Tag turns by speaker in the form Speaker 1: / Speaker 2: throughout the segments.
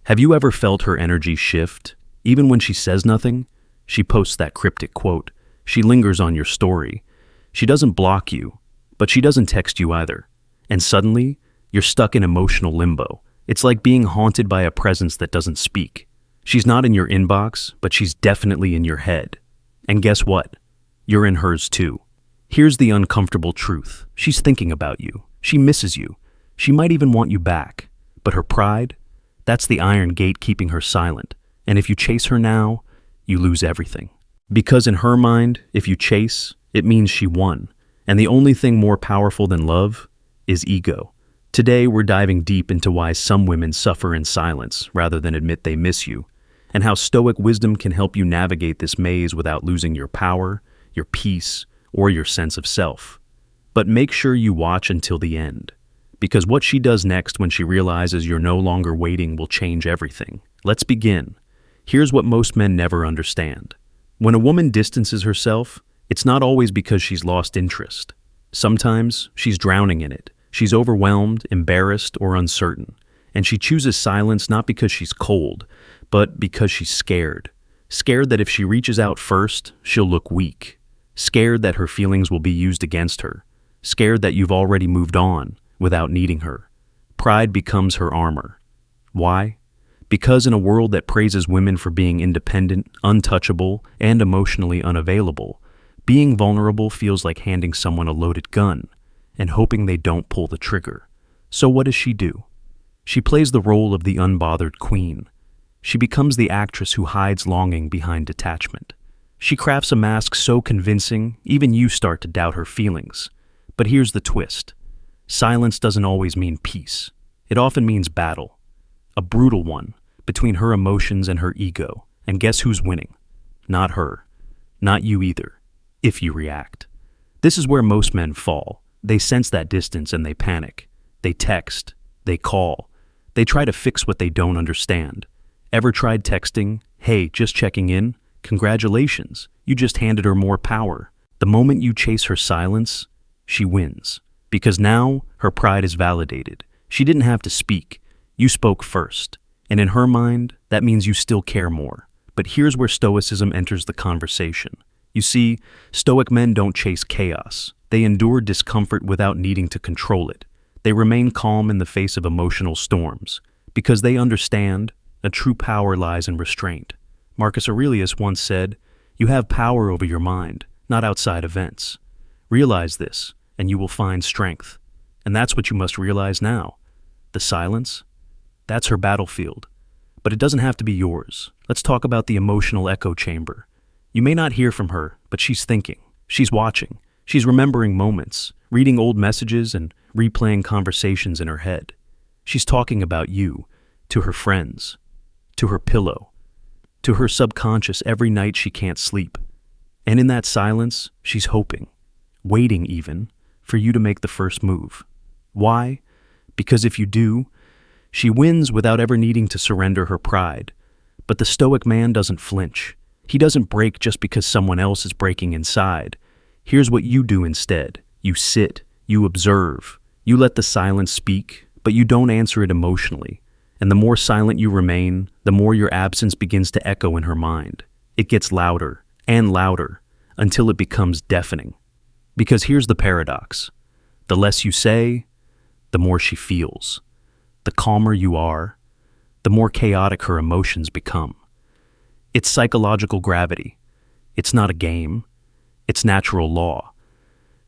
Speaker 1: Have you ever felt her energy shift? Even when she says nothing, she posts that cryptic quote. She lingers on your story. She doesn't block you, but she doesn't text you either. And suddenly, you're stuck in emotional limbo. It's like being haunted by a presence that doesn't speak. She's not in your inbox, but she's definitely in your head. And guess what? You're in hers too. Here's the uncomfortable truth. She's thinking about you. She misses you. She might even want you back. But her pride? That's the iron gate keeping her silent. And if you chase her now, you lose everything. Because in her mind, if you chase, it means she won. And the only thing more powerful than love is ego. Today, we're diving deep into why some women suffer in silence rather than admit they miss you, and how Stoic wisdom can help you navigate this maze without losing your power, your peace, or your sense of self. But make sure you watch until the end, because what she does next when she realizes you're no longer waiting will change everything. Let's begin. Here's what most men never understand. When a woman distances herself, it's not always because she's lost interest. Sometimes she's drowning in it. She's overwhelmed, embarrassed, or uncertain. And she chooses silence not because she's cold, but because she's scared. Scared that if she reaches out first, she'll look weak. Scared that her feelings will be used against her. Scared that you've already moved on without needing her. Pride becomes her armor. Why? Because in a world that praises women for being independent, untouchable, and emotionally unavailable, being vulnerable feels like handing someone a loaded gun and hoping they don't pull the trigger. So what does she do? She plays the role of the unbothered queen. She becomes the actress who hides longing behind detachment. She crafts a mask so convincing, even you start to doubt her feelings. But here's the twist. Silence doesn't always mean peace. It often means battle. A brutal one, between her emotions and her ego. And guess who's winning? Not her. Not you either, if you react. This is where most men fall. They sense that distance and they panic. They text. They call. They try to fix what they don't understand. Ever tried texting, "Hey, just checking in"? Congratulations, you just handed her more power. The moment you chase her silence, she wins. Because now, her pride is validated. She didn't have to speak. You spoke first. And in her mind, that means you still care more. But here's where Stoicism enters the conversation. You see, Stoic men don't chase chaos. They endure discomfort without needing to control it. They remain calm in the face of emotional storms. Because they understand, a true power lies in restraint. Marcus Aurelius once said, "You have power over your mind, not outside events." Realize this, and you will find strength. And that's what you must realize now. The silence? That's her battlefield. But it doesn't have to be yours. Let's talk about the emotional echo chamber. You may not hear from her, but she's thinking. She's watching. She's remembering moments, reading old messages and replaying conversations in her head. She's talking about you, to her friends, to her pillow, to her subconscious every night she can't sleep. And in that silence, she's hoping, waiting even, for you to make the first move. Why? Because if you do, she wins without ever needing to surrender her pride. But the Stoic man doesn't flinch. He doesn't break just because someone else is breaking inside. Here's what you do instead. You sit, you observe, you let the silence speak, but you don't answer it emotionally. And the more silent you remain, the more your absence begins to echo in her mind. It gets louder and louder until it becomes deafening. Because here's the paradox. The less you say, the more she feels. The calmer you are, the more chaotic her emotions become. It's psychological gravity. It's not a game. It's natural law.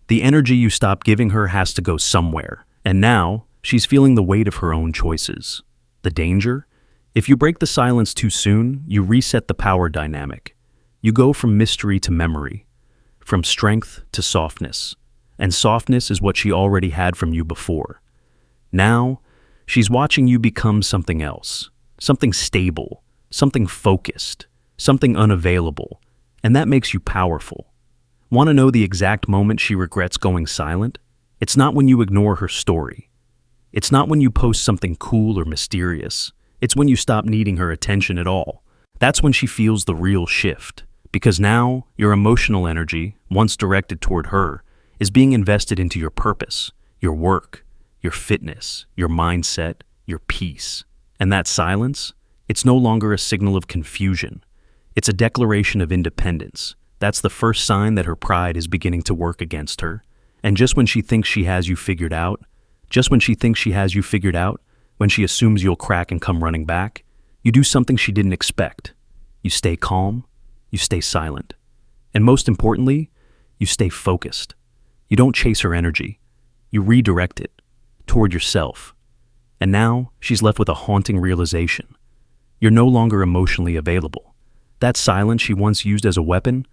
Speaker 1: The energy you stop giving her has to go somewhere, and now she's feeling the weight of her own choices. The danger? If you break the silence too soon, you reset the power dynamic. You go from mystery to memory, from strength to softness, and softness is what she already had from you before. Now, she's watching you become something else, something stable, something focused, something unavailable, and that makes you powerful. Want to know the exact moment she regrets going silent? It's not when you ignore her story. It's not when you post something cool or mysterious. It's when you stop needing her attention at all. That's when she feels the real shift. Because now, your emotional energy, once directed toward her, is being invested into your purpose, your work, your fitness, your mindset, your peace. And that silence? It's no longer a signal of confusion. It's a declaration of independence. That's the first sign that her pride is beginning to work against her. And just when she thinks she has you figured out, when she assumes you'll crack and come running back, you do something she didn't expect. You stay calm, you stay silent. And most importantly, you stay focused. You don't chase her energy. You redirect it toward yourself. And now she's left with a haunting realization. You're no longer emotionally available. That silence she once used as a weapon,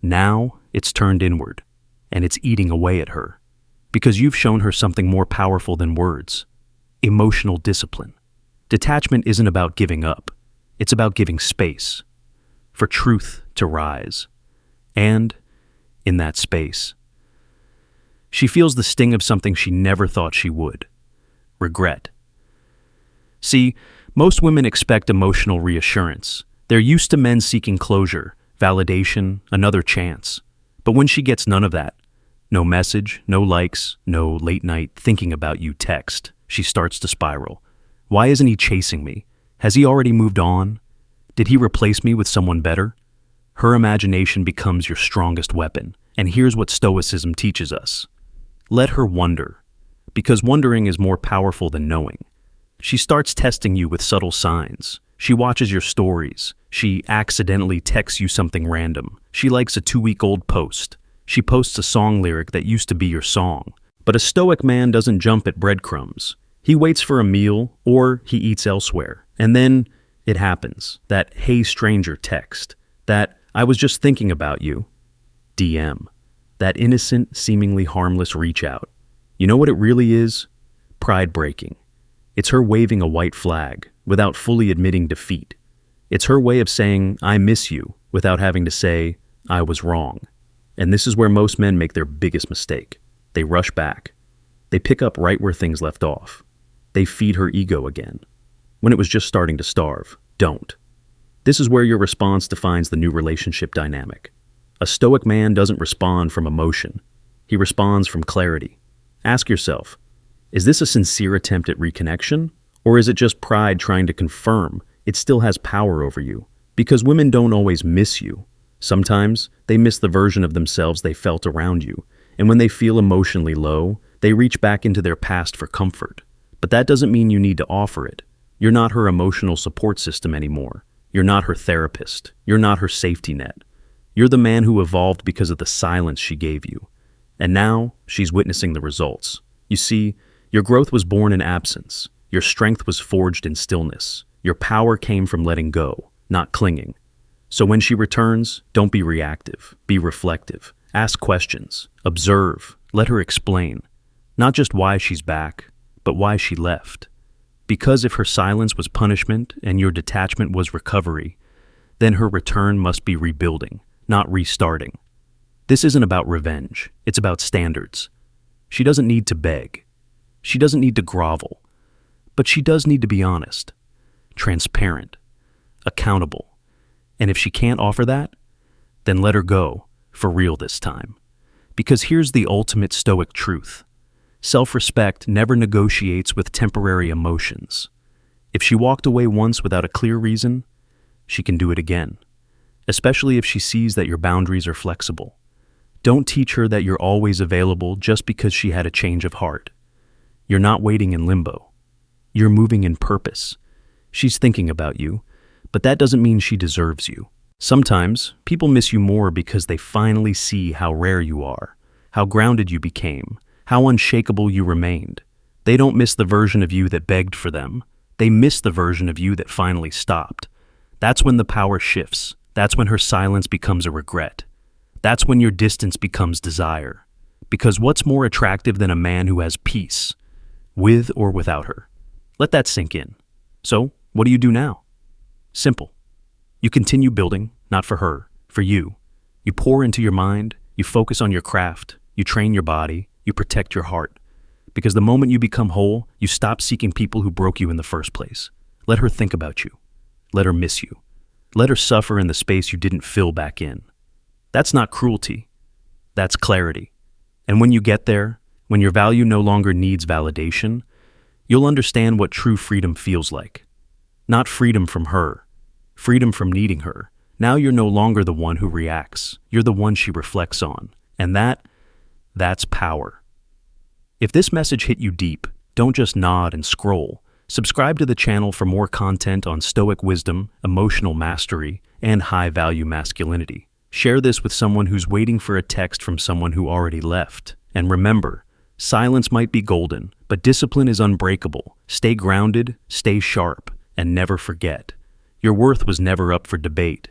Speaker 1: now it's turned inward, and it's eating away at her. Because you've shown her something more powerful than words: emotional discipline. Detachment isn't about giving up. It's about giving space for truth to rise. And in that space, she feels the sting of something she never thought she would: regret. See, most women expect emotional reassurance. They're used to men seeking closure, validation, another chance. But when she gets none of that, no message, no likes, no late-night thinking about you text, she starts to spiral. Why isn't he chasing me? Has he already moved on? Did he replace me with someone better? Her imagination becomes your strongest weapon. And here's what Stoicism teaches us: let her wonder, because wondering is more powerful than knowing. She starts testing you with subtle signs. She watches your stories. She accidentally texts you something random. She likes a 2-week-old post. She posts a song lyric that used to be your song. But a Stoic man doesn't jump at breadcrumbs. He waits for a meal, or he eats elsewhere. And then it happens. That "hey stranger" text. That "I was just thinking about you" DM. That innocent, seemingly harmless reach out. You know what it really is? Pride breaking. It's her waving a white flag without fully admitting defeat. It's her way of saying, "I miss you," without having to say, "I was wrong." And this is where most men make their biggest mistake. They rush back. They pick up right where things left off. They feed her ego again, when it was just starting to starve. Don't. This is where your response defines the new relationship dynamic. A Stoic man doesn't respond from emotion. He responds from clarity. Ask yourself, is this a sincere attempt at reconnection? Or is it just pride trying to confirm it still has power over you? Because women don't always miss you. Sometimes they miss the version of themselves they felt around you. And when they feel emotionally low, they reach back into their past for comfort. But that doesn't mean you need to offer it. You're not her emotional support system anymore. You're not her therapist. You're not her safety net. You're the man who evolved because of the silence she gave you. And now she's witnessing the results. You see, your growth was born in absence. Your strength was forged in stillness. Your power came from letting go, not clinging. So when she returns, don't be reactive. Be reflective. Ask questions. Observe. Let her explain. Not just why she's back, but why she left. Because if her silence was punishment and your detachment was recovery, then her return must be rebuilding, not restarting. This isn't about revenge. It's about standards. She doesn't need to beg. She doesn't need to grovel. But she does need to be honest, transparent, accountable. And if she can't offer that, then let her go, for real this time. Because here's the ultimate Stoic truth. Self-respect never negotiates with temporary emotions. If she walked away once without a clear reason, she can do it again, especially if she sees that your boundaries are flexible. Don't teach her that you're always available just because she had a change of heart. You're not waiting in limbo. You're moving in purpose. She's thinking about you, but that doesn't mean she deserves you. Sometimes people miss you more because they finally see how rare you are, how grounded you became, how unshakable you remained. They don't miss the version of you that begged for them. They miss the version of you that finally stopped. That's when the power shifts. That's when her silence becomes a regret. That's when your distance becomes desire. Because what's more attractive than a man who has peace, with or without her? Let that sink in. So, what do you do now? Simple. You continue building, not for her, for you. You pour into your mind, you focus on your craft, you train your body, you protect your heart. Because the moment you become whole, you stop seeking people who broke you in the first place. Let her think about you. Let her miss you. Let her suffer in the space you didn't fill back in. That's not cruelty. That's clarity. And when you get there, when your value no longer needs validation, you'll understand what true freedom feels like. Not freedom from her. Freedom from needing her. Now you're no longer the one who reacts. You're the one she reflects on. And that's power. If this message hit you deep, don't just nod and scroll. Subscribe to the channel for more content on Stoic wisdom, emotional mastery, and high-value masculinity. Share this with someone who's waiting for a text from someone who already left. And remember, silence might be golden, but discipline is unbreakable. Stay grounded, stay sharp, and never forget. Your worth was never up for debate.